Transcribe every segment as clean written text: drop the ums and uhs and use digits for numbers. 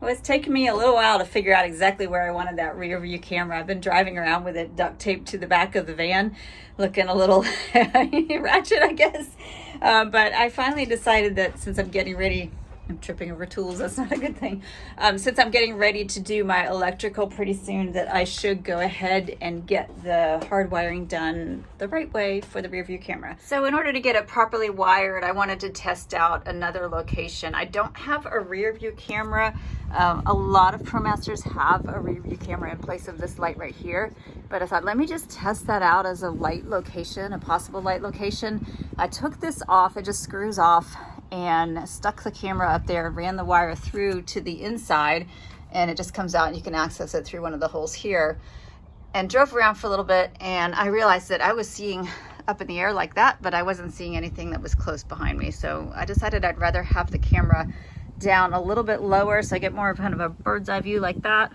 Well, it's taken me a little while to figure out exactly where I wanted that rear view camera. I've been driving around with it duct taped to the back of the van, looking a little ratchet, I guess. But I finally decided that since I'm getting ready, I'm tripping over tools, that's not a good thing. Since I'm getting ready to do my electrical pretty soon, that I should go ahead and get the hard wiring done the right way for the rear view camera. So in order to get it properly wired, I wanted to test out another location. I don't have a rear view camera. A lot of Promasters have a rear view camera in place of this light right here, but I thought, let me just test that out as a light location, a possible light location. I took this off, it just screws off, and stuck the camera up there and ran the wire through to the inside, and it just comes out and you can access it through one of the holes here, and drove around for a little bit, and I realized that I was seeing up in the air like that, but I wasn't seeing anything that was close behind me. So I decided I'd rather have the camera down a little bit lower so I get more of kind of a bird's eye view like that,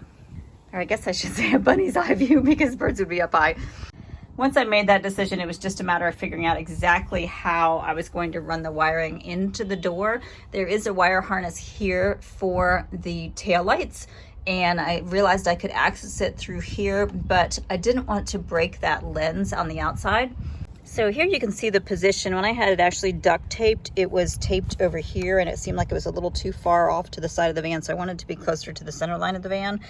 or I guess I should say a bunny's eye view, because birds would be up high. Once I made that decision, it was just a matter of figuring out exactly how I was going to run the wiring into the door. There is a wire harness here for the tail lights, and I realized I could access it through here, but I didn't want to break that lens on the outside. So here you can see the position. When I had it actually duct taped, it was taped over here, and it seemed like it was a little too far off to the side of the van, so I wanted to be closer to the center line of the van.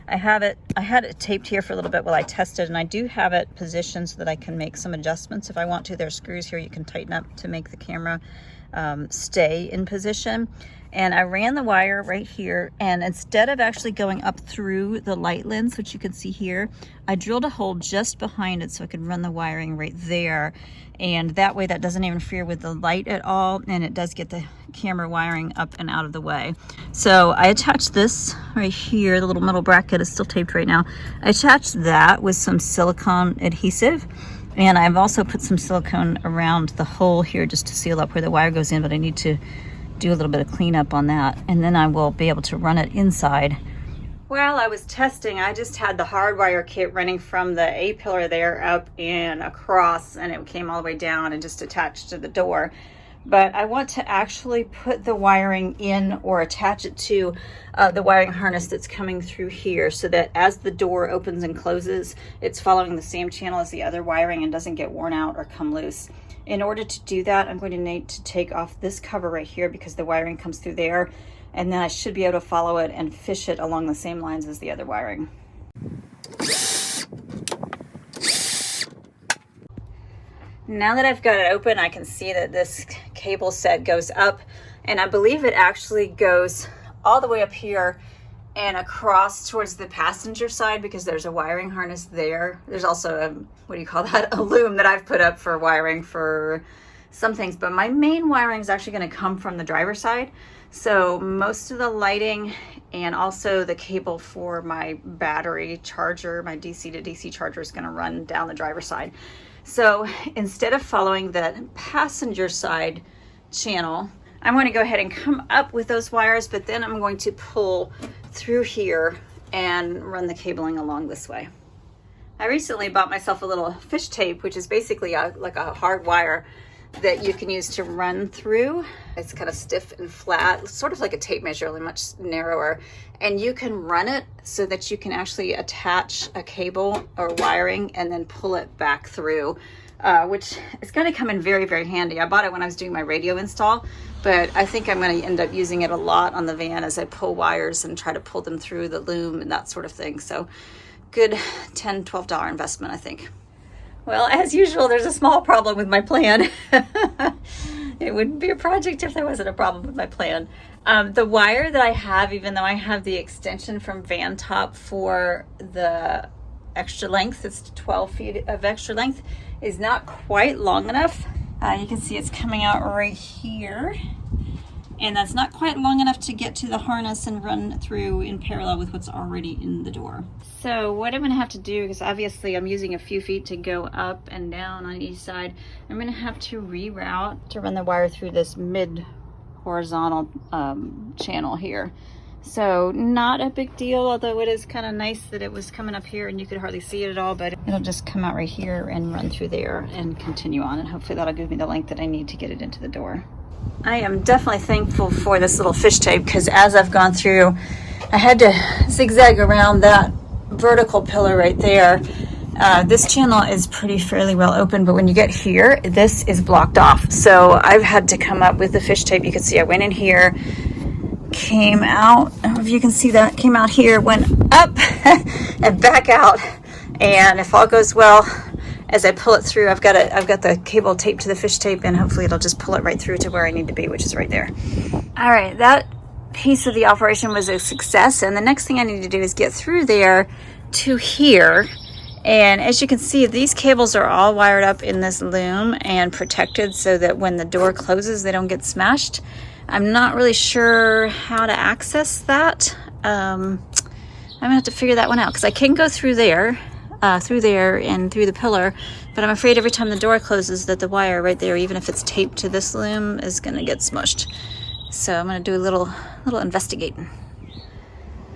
I had it taped here for a little bit while I tested, and I do have it positioned so that I can make some adjustments if I want to. There's screws here you can tighten up to make the camera stay in position. And I ran the wire right here, and instead of actually going up through the light lens, which you can see here, I drilled a hole just behind it so I could run the wiring right there. And that way that doesn't interfere with the light at all, and it does get the camera wiring up and out of the way. So I attached this right here, the little metal bracket is still taped right now. I attached that with some silicone adhesive, and I've also put some silicone around the hole here just to seal up where the wire goes in, but I need to do a little bit of cleanup on that, and then I will be able to run it inside. While I was testing, I just had the Hardwire kit running from the A pillar there up and across, and it came all the way down and just attached to the door. But I want to actually put the wiring in, or attach it to the wiring harness that's coming through here, so that as the door opens and closes, it's following the same channel as the other wiring and doesn't get worn out or come loose. In order to do that, I'm going to need to take off this cover right here because the wiring comes through there, and then I should be able to follow it and fish it along the same lines as the other wiring. Now that I've got it open, I can see that this cable set goes up, and I believe it actually goes all the way up here and across towards the passenger side, because there's a wiring harness there. There's also a, what do you call that, a loom that I've put up for wiring for some things, but my main wiring is actually going to come from the driver's side. So most of the lighting and also the cable for my battery charger, my DC to DC charger, is going to run down the driver's side. So instead of following the passenger side channel, I'm going to go ahead and come up with those wires, but then I'm going to pull through here and run the cabling along this way. I recently bought myself a little fish tape, which is basically like a hard wire that you can use to run through. It's kind of stiff and flat, sort of like a tape measure, only much narrower. And you can run it so that you can actually attach a cable or wiring and then pull it back through, which is going to come in very, very handy. I bought it when I was doing my radio install, but I think I'm going to end up using it a lot on the van as I pull wires and try to pull them through the loom and that sort of thing. So good $10, $12 investment, I think. Well, as usual, there's a small problem with my plan. It wouldn't be a project if there wasn't a problem with my plan. The wire that I have, even though I have the extension from VanTop for the extra length, it's 12 feet of extra length, is not quite long enough. You can see it's coming out right here, and that's not quite long enough to get to the harness and run through in parallel with what's already in the door. So what I'm going to have to do, because obviously I'm using a few feet to go up and down on each side, I'm going to have to reroute to run the wire through this mid horizontal channel here. So not a big deal, although it is kind of nice that it was coming up here and you could hardly see it at all, but it'll just come out right here and run through there and continue on, and hopefully that'll give me the length that I need to get it into the door. I am definitely thankful for this little fish tape, because as I've gone through, I had to zigzag around that vertical pillar right there. This channel is fairly well open, but when you get here, this is blocked off. So I've had to come up with the fish tape. You can see I went in here, came out, I don't know if you can see that, came out here, went up and back out. And if all goes well, as I pull it through, I've got the cable taped to the fish tape, and hopefully it'll just pull it right through to where I need to be, which is right there. All right, that piece of the operation was a success, and the next thing I need to do is get through there to here. And as you can see, these cables are all wired up in this loom and protected so that when the door closes, they don't get smashed. I'm not really sure how to access that. I'm gonna have to figure that one out, because I can go through there and through the pillar, but I'm afraid every time the door closes that the wire right there, even if it's taped to this loom, is gonna get smushed. So I'm gonna do a little investigating.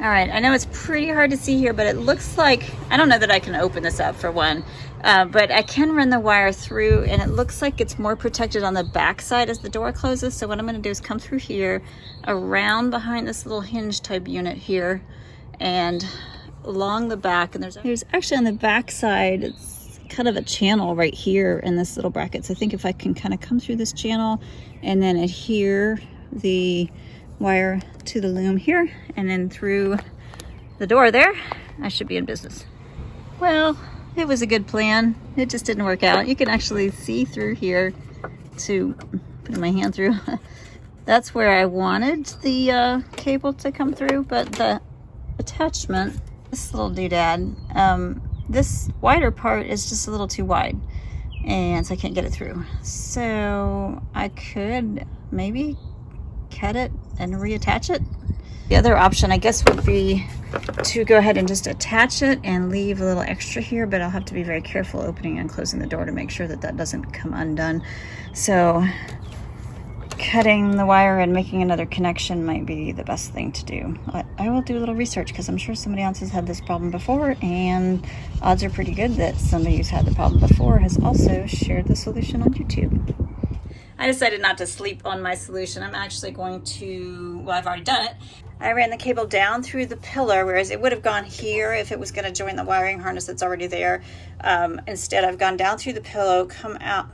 All right, I know it's pretty hard to see here, but it looks like, I don't know that I can open this up for one, but I can run the wire through, and it looks like it's more protected on the back side as the door closes. So what I'm gonna do is come through here, around behind this little hinge type unit here, and along the back, and there's actually on the back side, it's kind of a channel right here in this little bracket. So I think if I can kind of come through this channel and then adhere the wire to the loom here and then through the door there, I should be in business. Well, it was a good plan. It just didn't work out. You can actually see through here to putting my hand through. That's where I wanted the cable to come through, but the attachment, this little doodad, this wider part is just a little too wide, and so I can't get it through. So I could maybe cut it and reattach it. The other option, I guess, would be to go ahead and just attach it and leave a little extra here, but I'll have to be very careful opening and closing the door to make sure that that doesn't come undone. So cutting the wire and making another connection might be the best thing to do. But I will do a little research, because I'm sure somebody else has had this problem before, and odds are pretty good that somebody who's had the problem before has also shared the solution on YouTube. I decided not to sleep on my solution. I'm actually going to, well, I've already done it. I ran the cable down through the pillar, whereas it would have gone here if it was going to join the wiring harness that's already there. Instead, I've gone down through the pillar, come out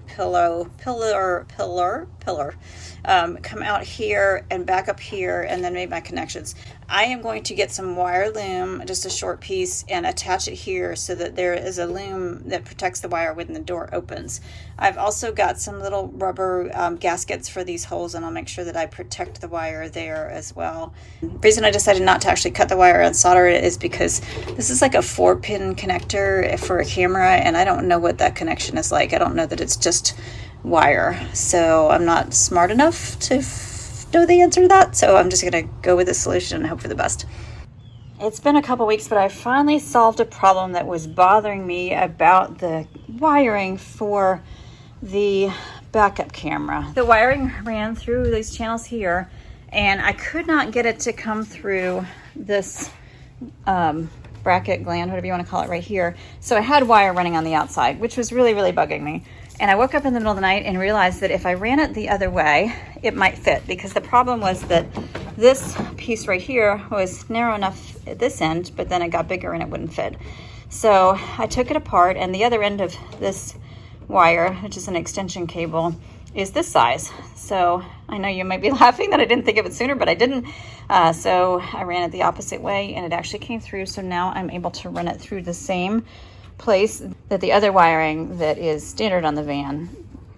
come out here and back up here, and then made my connections. I am going to get some wire loom, just a short piece, and attach it here so that there is a loom that protects the wire when the door opens. I've also got some little rubber gaskets for these holes, and I'll make sure that I protect the wire there as well. The reason I decided not to actually cut the wire and solder it is because this is like a 4-pin connector for a camera, and I don't know what that connection is like. I don't know that it's just wire, so I'm not smart enough to know the answer to that, so I'm just gonna go with the solution and hope for the best. It's been a couple weeks, but I finally solved a problem that was bothering me about the wiring for the backup camera. The wiring ran through these channels here, and I could not get it to come through this bracket gland, whatever you want to call it, right here. So I had wire running on the outside, which was really bugging me. And I woke up in the middle of the night and realized that if I ran it the other way, it might fit, because the problem was that this piece right here was narrow enough at this end, but then it got bigger and it wouldn't fit. So I took it apart, and the other end of this wire, which is an extension cable, is this size. So I know you might be laughing that I didn't think of it sooner, but I didn't. So I ran it the opposite way, and it actually came through. So now I'm able to run it through the same place that the other wiring that is standard on the van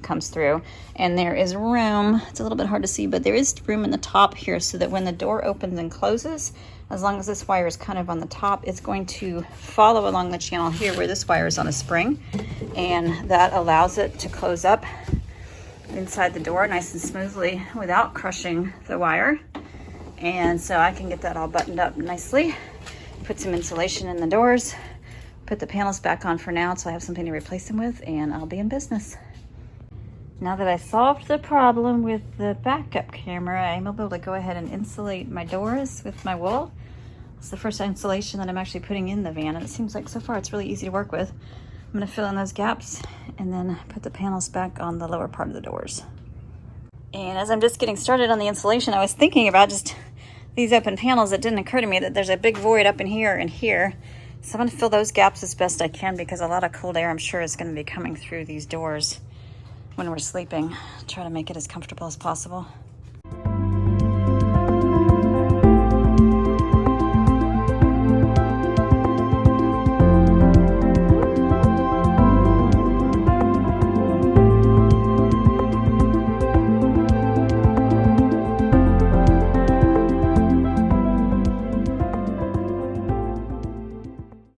comes through. And there is room, it's a little bit hard to see, but there is room in the top here so that when the door opens and closes, as long as this wire is kind of on the top, it's going to follow along the channel here where this wire is on a spring, and that allows it to close up inside the door nice and smoothly without crushing the wire. And so I can get that all buttoned up nicely, put some insulation in the doors, put the panels back on for now so I have something to replace them with, and I'll be in business. Now that I solved the problem with the backup camera, I'm able to go ahead and insulate my doors with my wool. It's the first insulation that I'm actually putting in the van, and it seems like so far it's really easy to work with. I'm gonna fill in those gaps and then put the panels back on the lower part of the doors. And as I'm just getting started on the insulation, I was thinking about just these open panels. It didn't occur to me that there's a big void up in here and here. So I'm going to fill those gaps as best I can, because a lot of cold air, I'm sure, is going to be coming through these doors when we're sleeping. Try to make it as comfortable as possible.